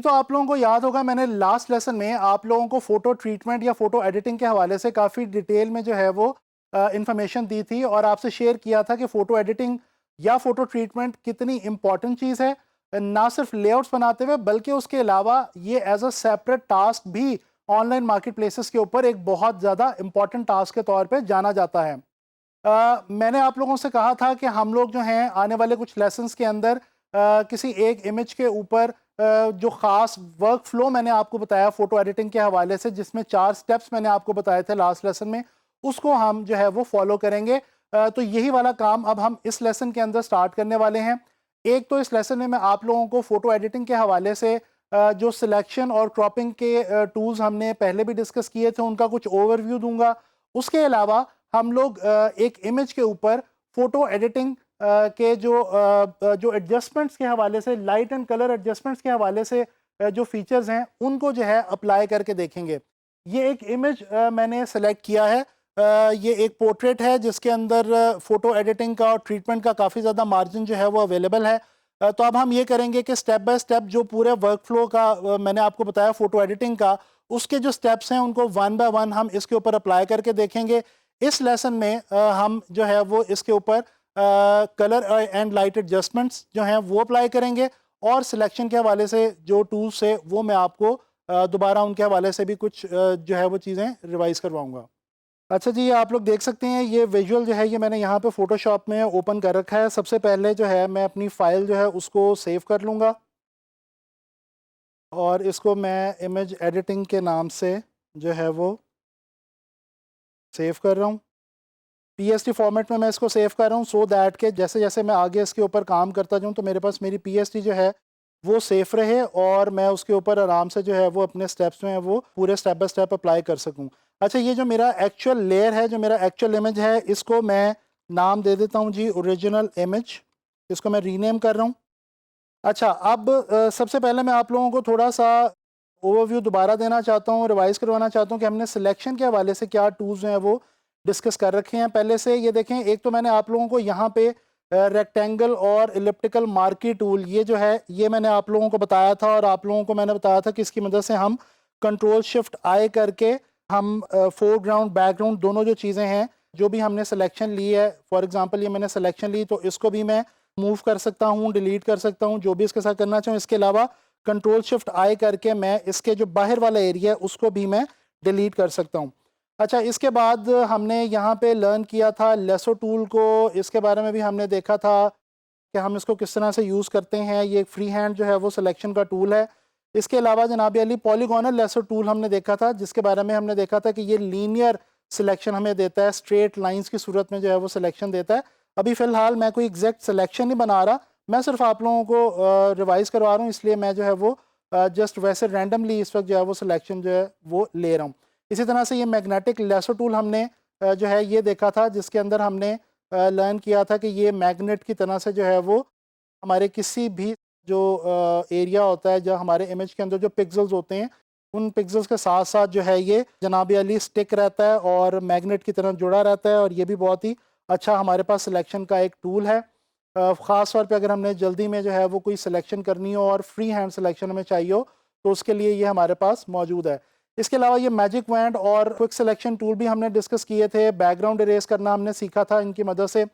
तो आप लोगों को याद होगा, मैंने लास्ट लेसन में आप लोगों को फ़ोटो ट्रीटमेंट या फ़ोटो एडिटिंग के हवाले से काफ़ी डिटेल में जो है वो इंफॉर्मेशन दी थी और आपसे शेयर किया था कि फ़ोटो एडिटिंग या फ़ोटो ट्रीटमेंट कितनी इंपॉर्टेंट चीज़ है, ना सिर्फ लेआउट्स बनाते हुए बल्कि उसके अलावा ये एज अ सेपरेट टास्क भी ऑनलाइन मार्केट प्लेसेस के ऊपर एक बहुत ज़्यादा इंपॉर्टेंट टास्क के तौर पर जाना जाता है। मैंने आप लोगों से कहा था कि हम लोग जो हैं आने वाले कुछ लेसन्स के अंदर किसी एक इमेज के ऊपर जो ख़ास वर्क फ्लो मैंने आपको बताया फ़ोटो एडिटिंग के हवाले से, जिसमें 4 स्टेप्स मैंने आपको बताए थे लास्ट लेसन में, उसको हम जो है वो फॉलो करेंगे। तो यही वाला काम अब हम इस लेसन के अंदर स्टार्ट करने वाले हैं। एक तो इस लेसन में मैं आप लोगों को फ़ोटो एडिटिंग के हवाले से जो सिलेक्शन और क्रॉपिंग के टूल्स हमने पहले भी डिस्कस किए थे उनका कुछ ओवरव्यू दूंगा। उसके अलावा हम लोग एक इमेज के ऊपर फ़ोटो एडिटिंग के जो एडजस्टमेंट्स के हवाले से, लाइट एंड कलर एडजस्टमेंट्स के हवाले से जो फीचर्स हैं उनको जो है अप्लाई करके देखेंगे। ये एक इमेज मैंने सेलेक्ट किया है। ये एक पोर्ट्रेट है जिसके अंदर फ़ोटो एडिटिंग का और ट्रीटमेंट का काफ़ी ज़्यादा मार्जिन जो है वो अवेलेबल है। तो अब हम ये करेंगे कि स्टेप बाय स्टेप जो पूरे वर्क फ्लो का मैंने आपको बताया फ़ोटो एडिटिंग का, उसके जो स्टेप्स हैं उनको वन बाय वन हम इसके ऊपर अप्लाई करके देखेंगे। इस लेसन में हम जो है वो इसके ऊपर कलर एंड लाइट एडजस्टमेंट्स जो हैं वो अप्लाई करेंगे और सिलेक्शन के हवाले से जो टूल्स है वो मैं आपको दोबारा उनके हवाले से भी कुछ जो है वो चीज़ें रिवाइज़ करवाऊँगा। अच्छा जी, आप लोग देख सकते हैं ये विजुअल जो है ये मैंने यहाँ पे फ़ोटोशॉप में ओपन कर रखा है। सबसे पहले जो है मैं अपनी फ़ाइल जो है उसको सेव कर लूँगा और इसको मैं इमेज एडिटिंग के नाम से जो है वो सेव कर रहा हूँ। पीएसटी फॉर्मेट में मैं इसको सेव कर रहा हूँ सो दैट के जैसे जैसे मैं आगे इसके ऊपर काम करता जाऊँ तो मेरे पास मेरी पीएसटी जो है वो सेफ रहे और मैं उसके ऊपर आराम से जो है वो अपने स्टेप्स में वो पूरे स्टेप बाय स्टेप अप्लाई कर सकूँ। अच्छा, ये जो मेरा एक्चुअल लेयर है, जो मेरा एक्चुअल इमेज है, इसको मैं नाम दे देता हूँ जी ओरिजिनल इमेज। इसको मैं रीनेम कर रहा हूँ। अच्छा, अब सबसे पहले मैं आप लोगों को थोड़ा सा ओवरव्यू दोबारा देना चाहता हूँ, रिवाइज़ करवाना चाहता हूँ कि हमने सिलेक्शन के हवाले से क्या टूल्स हैं वो डिस्कस कर रखे हैं पहले से। ये देखें, एक तो मैंने आप लोगों को यहाँ पे रेक्टेंगल और इलिप्टिकल मार्की टूल ये जो है ये मैंने आप लोगों को बताया था और आप लोगों को मैंने बताया था कि इसकी मदद से हम कंट्रोल शिफ्ट आई करके हम फोरग्राउंड बैकग्राउंड दोनों जो चीज़ें हैं जो भी हमने सिलेक्शन ली है, फॉर एग्जांपल ये मैंने सिलेक्शन ली तो इसको भी मैं मूव कर सकता हूँ, डिलीट कर सकता हूँ, जो भी इसके साथ करना चाहूँ। इसके अलावा कंट्रोल शिफ्ट आई करके मैं इसके जो बाहर वाला एरिया है उसको भी मैं डिलीट कर सकता हूँ। अच्छा, इसके बाद हमने यहाँ पे लर्न किया था लेसो टूल को, इसके बारे में भी हमने देखा था कि हम इसको किस तरह से यूज़ करते हैं। ये एक फ्री हैंड जो है वो सिलेक्शन का टूल है। इसके अलावा जनाब अली पॉलीगोनल लेसो टूल हमने देखा था जिसके बारे में हमने देखा था कि ये लीनियर सिलेक्शन हमें देता है, स्ट्रेट लाइंस की सूरत में जो है वो सिलेक्शन देता है। अभी फ़िलहाल मैं कोई एग्जैक्ट सिलेक्शन नहीं बना रहा, मैं सिर्फ आप लोगों को रिवाइज़ करवा रहा हूँ, इसलिए मैं जो है वो जस्ट वैसे रैंडमली इस वक्त जो है वो सिलेक्शन जो है वो ले रहा हूँ। इसी तरह से ये मैग्नेटिक लेसो टूल हमने जो है ये देखा था जिसके अंदर हमने लर्न किया था कि ये मैग्नेट की तरह से जो है वो हमारे किसी भी जो एरिया होता है, जो हमारे इमेज के अंदर जो पिक्सेल्स होते हैं उन पिक्सेल्स के साथ साथ जो है ये जनाब अली स्टिक रहता है और मैग्नेट की तरह जुड़ा रहता है और ये भी बहुत ही अच्छा हमारे पास सिलेक्शन का एक टूल है। ख़ास तौर पे अगर हमने जल्दी में जो है वो कोई सिलेक्शन करनी हो और फ्री हैंड सिलेक्शन हमें चाहिए हो तो उसके लिए ये हमारे पास मौजूद है। इसके अलावा ये मैजिक वैंड और क्विक सिलेक्शन टूल भी हमने डिस्कस किए थे, बैकग्राउंड इरेज करना हमने सीखा था इनकी मदद से।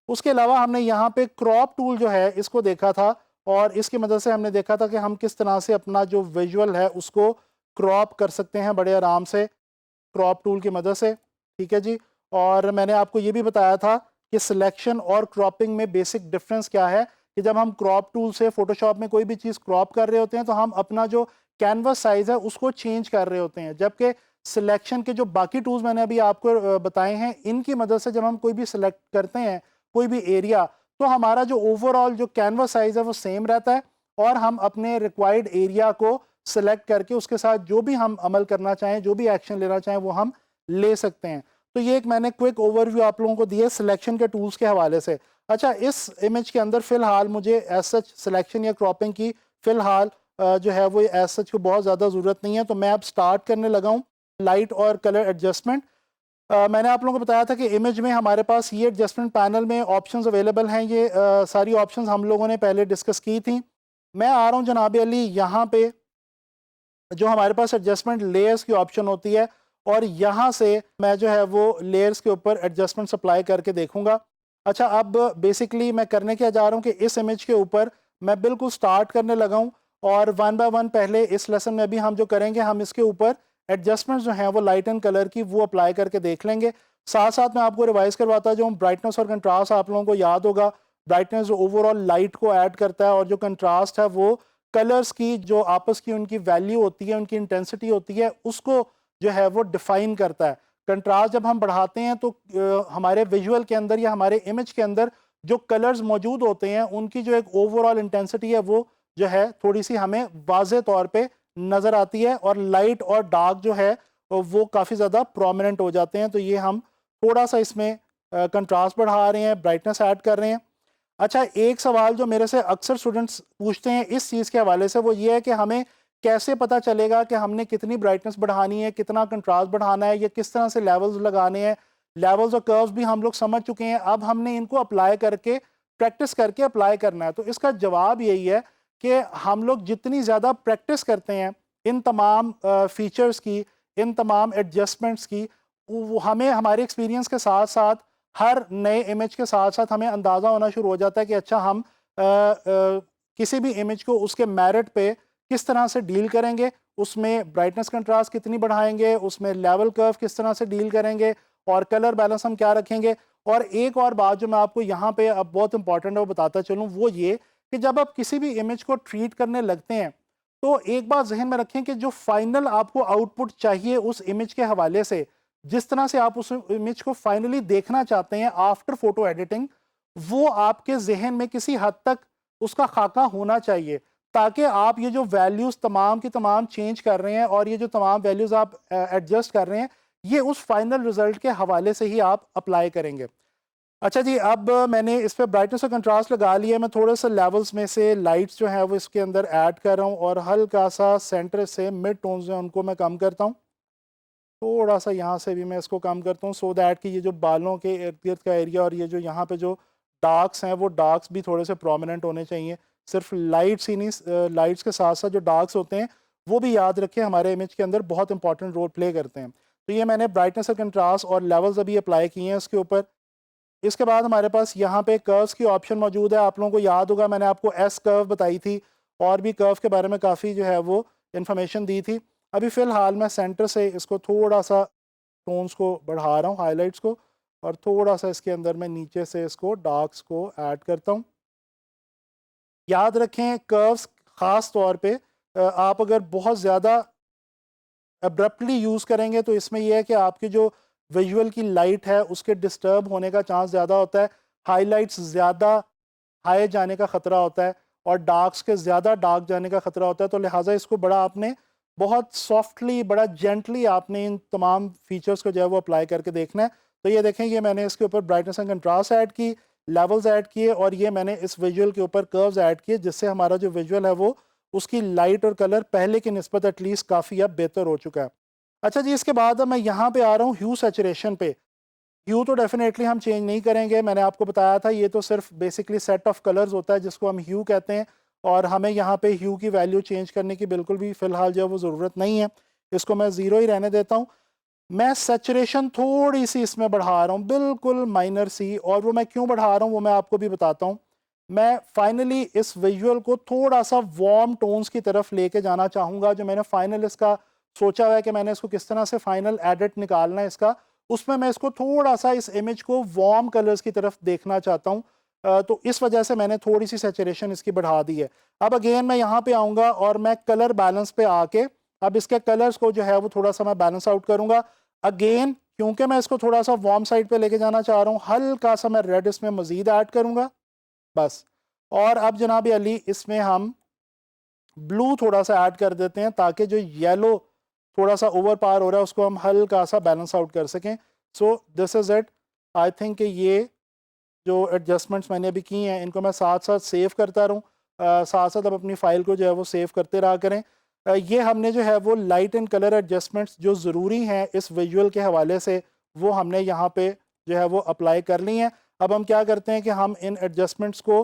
उसके अलावा हमने यहाँ पे क्रॉप टूल जो है इसको देखा था और इसकी मदद से हमने देखा था कि हम किस तरह से अपना जो विजुअल है उसको क्रॉप कर सकते हैं बड़े आराम से क्रॉप टूल की मदद से। ठीक है जी। और मैंने आपको ये भी बताया था कि सिलेक्शन और क्रॉपिंग में बेसिक डिफरेंस क्या है, कि जब हम क्रॉप टूल से फोटोशॉप में कोई भी चीज़ क्रॉप कर रहे होते हैं तो हम अपना जो कैनवस साइज़ है उसको चेंज कर रहे होते हैं, जबकि सिलेक्शन के जो बाकी टूल्स मैंने अभी आपको बताए हैं इनकी मदद से जब हम कोई भी सिलेक्ट करते हैं कोई भी एरिया तो हमारा जो ओवरऑल जो कैनवस साइज़ है वो सेम रहता है और हम अपने रिक्वायर्ड एरिया को सिलेक्ट करके उसके साथ जो भी हम अमल करना चाहें, जो भी एक्शन लेना चाहें वो हम ले सकते हैं। तो ये एक मैंने क्विक ओवरव्यू आप लोगों को दिया सिलेक्शन के टूल्स के हवाले से। अच्छा, इस इमेज के अंदर फ़िलहाल मुझे एज सच सिलेक्शन या क्रॉपिंग की फ़िलहाल जो है वो एज सच को बहुत ज़्यादा ज़रूरत नहीं है, तो मैं अब स्टार्ट करने लगा हूँ लाइट और कलर एडजस्टमेंट। मैंने आप लोगों को बताया था कि इमेज में हमारे पास ये एडजस्टमेंट पैनल में ऑप्शंस अवेलेबल हैं। ये सारी ऑप्शंस हम लोगों ने पहले डिस्कस की थी। मैं आ रहा हूँ जनाब अली यहाँ पे जो हमारे पास एडजस्टमेंट लेयर्स की ऑप्शन होती है, और यहाँ से मैं जो है वो लेयर्स के ऊपर एडजस्टमेंट अप्लाई करके देखूंगा। अच्छा, अब बेसिकली मैं करने क्या जा रहा हूँ कि इस इमेज के ऊपर मैं बिल्कुल स्टार्ट करने लगा हूँ, और वन बाय वन पहले इस लेसन में भी हम जो करेंगे, हम इसके ऊपर एडजस्टमेंट्स जो हैं वो लाइट एंड कलर की वो अप्लाई करके देख लेंगे। साथ साथ मैं आपको रिवाइज करवाता जो ब्राइटनेस और कंट्रास्ट, आप लोगों को याद होगा ब्राइटनेस जो ओवरऑल लाइट को ऐड करता है, और जो कंट्रास्ट है वो कलर्स की जो आपस की उनकी वैल्यू होती है, उनकी इंटेंसिटी होती है, उसको जो है वो डिफाइन करता है। कंट्रास्ट जब हम बढ़ाते हैं तो हमारे विजुअल के अंदर या हमारे इमेज के अंदर जो कलर्स मौजूद होते हैं उनकी जो एक ओवरऑल इंटेंसिटी है वो जो है थोड़ी सी हमें वाज़े तौर पे नज़र आती है, और लाइट और डार्क जो है वो काफ़ी ज़्यादा प्रोमिनेंट हो जाते हैं। तो ये हम थोड़ा सा इसमें कंट्रास्ट बढ़ा रहे हैं, ब्राइटनेस ऐड कर रहे हैं। अच्छा, एक सवाल जो मेरे से अक्सर स्टूडेंट्स पूछते हैं इस चीज़ के हवाले से, वो ये है कि हमें कैसे पता चलेगा कि हमने कितनी ब्राइटनेस बढ़ानी है, कितना कंट्रास्ट बढ़ाना है, या किस तरह से लेवल्स लगाने हैं। लेवल्स और कर्व्स भी हम लोग समझ चुके हैं, अब हमने इनको अप्लाई करके प्रैक्टिस करके अप्लाई करना है। तो इसका जवाब यही है कि हम लोग जितनी ज़्यादा प्रैक्टिस करते हैं इन तमाम फीचर्स की, इन तमाम एडजस्टमेंट्स की, हमें हमारे एक्सपीरियंस के साथ साथ हर नए इमेज के साथ साथ हमें अंदाज़ा होना शुरू हो जाता है कि अच्छा, हम किसी भी इमेज को उसके मेरिट पे किस तरह से डील करेंगे, उसमें ब्राइटनेस कंट्रास्ट कितनी बढ़ाएंगे, उसमें लेवल कर्व किस तरह से डील करेंगे, और कलर बैलेंस हम क्या रखेंगे। और एक और बात जो मैं आपको यहाँ पे अब बहुत इंपॉर्टेंट है वो बताता चलूँ, वो ये कि जब आप किसी भी इमेज को ट्रीट करने लगते हैं तो एक बात जहन में रखें कि जो फाइनल आपको आउटपुट चाहिए उस इमेज के हवाले से, जिस तरह से आप उस इमेज को फाइनली देखना चाहते हैं आफ्टर फोटो एडिटिंग, वो आपके जहन में किसी हद तक उसका खाका होना चाहिए, ताकि आप ये जो वैल्यूज तमाम की तमाम चेंज कर रहे हैं और ये जो तमाम वैल्यूज आप एडजस्ट कर रहे हैं, ये उस फाइनल रिजल्ट के हवाले से ही आप अप्लाई करेंगे। अच्छा जी, अब मैंने इस पे ब्राइटनेस और कंट्रास्ट लगा लिया, मैं थोड़े से लेवल्स में से लाइट्स जो है वो इसके अंदर ऐड कर रहा हूँ, और हल्का सा सेंटर से मिड टोन्स हैं उनको मैं कम करता हूँ। थोड़ा सा यहाँ से भी मैं इसको कम करता हूँ, सो दैट कि ये जो बालों के इर्द गिर्द का एरिया और ये जो यहाँ पे जो डार्क्स हैं वो डार्क्स भी थोड़े से प्रोमिनेंट होने चाहिए। सिर्फ लाइट्स ही नहीं, लाइट्स के साथ साथ जो डार्क्स होते हैं वो भी याद रखें, हमारे इमेज के अंदर बहुत इंपॉर्टेंट रोल प्ले करते हैं। तो ये मैंने ब्राइटनेस और कंट्रास्ट और लेवल्स अभी अप्लाई किए हैं इसके ऊपर। इसके बाद हमारे पास यहाँ पे कर्व्स की ऑप्शन मौजूद है। आप लोगों को याद होगा मैंने आपको एस कर्व बताई थी, और भी कर्व के बारे में काफ़ी जो है वो इन्फॉर्मेशन दी थी। अभी फ़िलहाल मैं सेंटर से इसको थोड़ा सा टोन्स को बढ़ा रहा हूँ, हाइलाइट्स को, और थोड़ा सा इसके अंदर मैं नीचे से इसको डार्क्स को ऐड करता हूँ। याद रखें कर्व्स ख़ास तौर पे आप अगर बहुत ज़्यादा अब्रप्टली यूज़ करेंगे तो इसमें यह है कि आपकी जो विजुअल की लाइट है उसके डिस्टर्ब होने का चांस ज़्यादा होता है, हाइलाइट्स ज़्यादा हाई जाने का ख़तरा होता है, और डार्क्स के ज़्यादा डार्क जाने का ख़तरा होता है। तो लिहाजा इसको बड़ा आपने बहुत सॉफ्टली, बड़ा जेंटली आपने इन तमाम फीचर्स को जो है वो अप्लाई करके देखना है। तो ये देखें, ये मैंने इसके ऊपर ब्राइटनेस एंड कंट्रास्ट ऐड की, लेवल्स ऐड किए, और ये मैंने इस विजुअल के ऊपर कर्व्स ऐड किए, जिससे हमारा जो विजुअल है वो उसकी लाइट और कलर पहले की निस्बत एटलीस्ट काफ़ी अब बेहतर हो चुका है। अच्छा जी, इसके बाद अब मैं यहाँ पे आ रहा हूँ ह्यू सैचुरेशन पे। ह्यू तो डेफिनेटली हम चेंज नहीं करेंगे, मैंने आपको बताया था ये तो सिर्फ बेसिकली सेट ऑफ कलर्स होता है जिसको हम ह्यू कहते हैं, और हमें यहाँ पे ह्यू की वैल्यू चेंज करने की बिल्कुल भी फ़िलहाल जो है वो ज़रूरत नहीं है। इसको मैं ज़ीरो ही रहने देता हूँ। मैं सैचुरेशन थोड़ी सी इसमें बढ़ा रहा हूँ, बिल्कुल माइनर सी, और वो मैं क्यों बढ़ा रहा हूँ वो मैं आपको भी बताता हूँ। मैं फाइनली इस विजुअल को थोड़ा सा वार्म टोन्स की तरफ लेके जाना चाहूँगा। जो मैंने फाइनल इसका सोचा हुआ है कि मैंने इसको किस तरह से फाइनल एडिट निकालना है इसका, उसमें मैं इसको थोड़ा सा इस इमेज को वार्म कलर्स की तरफ देखना चाहता हूँ। तो इस वजह से मैंने थोड़ी सी सैचुरेशन इसकी बढ़ा दी है। अब अगेन मैं यहाँ पे आऊँगा और मैं कलर बैलेंस पे आके अब इसके कलर्स को जो है वो थोड़ा सा मैं बैलेंस आउट करूँगा। अगेन क्योंकि मैं इसको थोड़ा सा वार्म साइड पे लेके जाना चाह रहा हूँ, हल्का सा मैं रेड इसमें मज़ीद ऐड करूँगा बस। और अब जनाब अली इसमें हम ब्लू थोड़ा सा ऐड कर देते हैं, ताकि जो येलो थोड़ा सा ओवर पावर हो रहा है उसको हम हल्का सा बैलेंस आउट कर सकें। So this is it. I think कि ये जो एडजस्टमेंट्स मैंने अभी की हैं इनको मैं साथ साथ सेव करता रहूँ, साथ साथ अब अपनी फ़ाइल को जो है वो सेव करते रहा करें। ये हमने जो है वो लाइट एंड कलर एडजस्टमेंट्स जो ज़रूरी हैं इस विजुअल के हवाले से, वो हमने यहाँ पे जो है वो अप्लाई कर ली हैं। अब हम क्या करते हैं कि हम इन एडजस्टमेंट्स को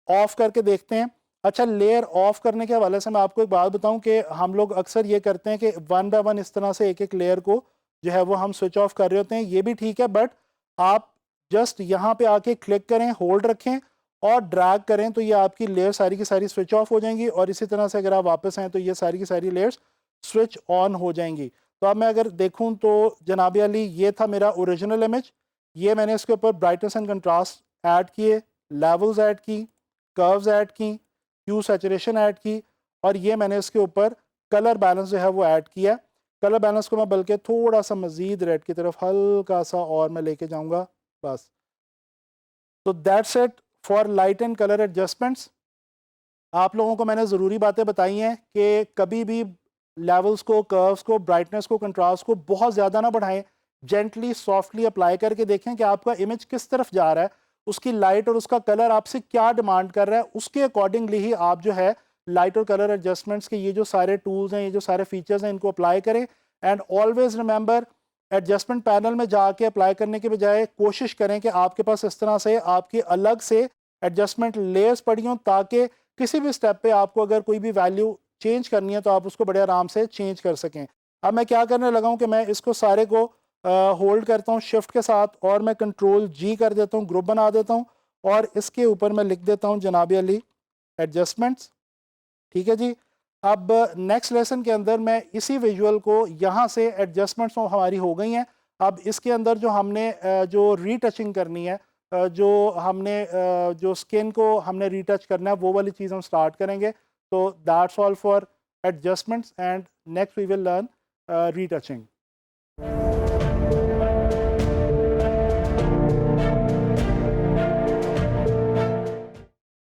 ऑफ़ करके देखते हैं। अच्छा, लेयर ऑफ करने के हवाले से मैं आपको एक बात बताऊं कि हम लोग अक्सर ये करते हैं कि वन बाय वन इस तरह से एक एक लेयर को जो है वो हम स्विच ऑफ कर रहे होते हैं, ये भी ठीक है, बट आप जस्ट यहाँ पे आके क्लिक करें, होल्ड रखें और ड्रैग करें तो ये आपकी लेयर सारी की सारी स्विच ऑफ हो जाएंगी, और इसी तरह से अगर आप वापस आएँ तो ये सारी की सारी लेयर्स स्विच ऑन हो जाएंगी। तो अब मैं अगर देखूँ तो जनाब अली ये था मेरा ओरिजिनल इमेज, ये मैंने इसके ऊपर ब्राइटनेस एंड कंट्रास्ट ऐड किए, लेवल्स ऐड की, कर्व्स ऐड की, ह्यू सैचुरेशन ऐड की, और ये मैंने इसके ऊपर कलर बैलेंस जो है वो ऐड किया। कलर बैलेंस को मैं बल्कि थोड़ा सा मज़ीद रेड की तरफ हल्का सा और मैं लेके जाऊंगा बस। तो that's it for light and colour adjustments. आप लोगों को मैंने ज़रूरी बातें बताई हैं कि कभी भी लेवल्स को, कर्व्स को, ब्राइटनेस को, कंट्रास्ट को बहुत ज़्यादा ना बढ़ाएं, जेंटली सॉफ्टली अप्लाई करके देखें कि आपका इमेज किस तरफ जा रहा है, उसकी लाइट और उसका कलर आपसे क्या डिमांड कर रहा है, उसके अकॉर्डिंगली ही आप जो है लाइट और कलर एडजस्टमेंट्स के ये जो सारे टूल्स हैं, ये जो सारे फीचर्स हैं, इनको अप्लाई करें। And always remember, adjustment panel में जाके अप्लाई करने के बजाय कोशिश करें कि आपके पास इस तरह से आपकी अलग से एडजस्टमेंट लेयर्स पड़ी हों, ताकि किसी भी स्टेप पे आपको अगर कोई भी वैल्यू चेंज करनी है तो आप उसको बड़े आराम से चेंज कर सकें। अब मैं क्या करने लगा हूं कि मैं इसको सारे को होल्ड करता हूं शिफ्ट के साथ, और मैं कंट्रोल जी कर देता हूं, ग्रुप बना देता हूं, और इसके ऊपर मैं लिख देता हूं जनाब अली एडजस्टमेंट्स। ठीक है जी। अब नेक्स्ट लेसन के अंदर मैं इसी विजुअल को यहाँ से एडजस्टमेंट्स हमारी हो गई हैं। अब इसके अंदर जो हमने जो रीटचिंग करनी है, जो हमने जो स्किन को हमने रीटच करना है, वो वाली चीज़ हम स्टार्ट करेंगे। तो that's all for adjustments, and next we will learn retouching.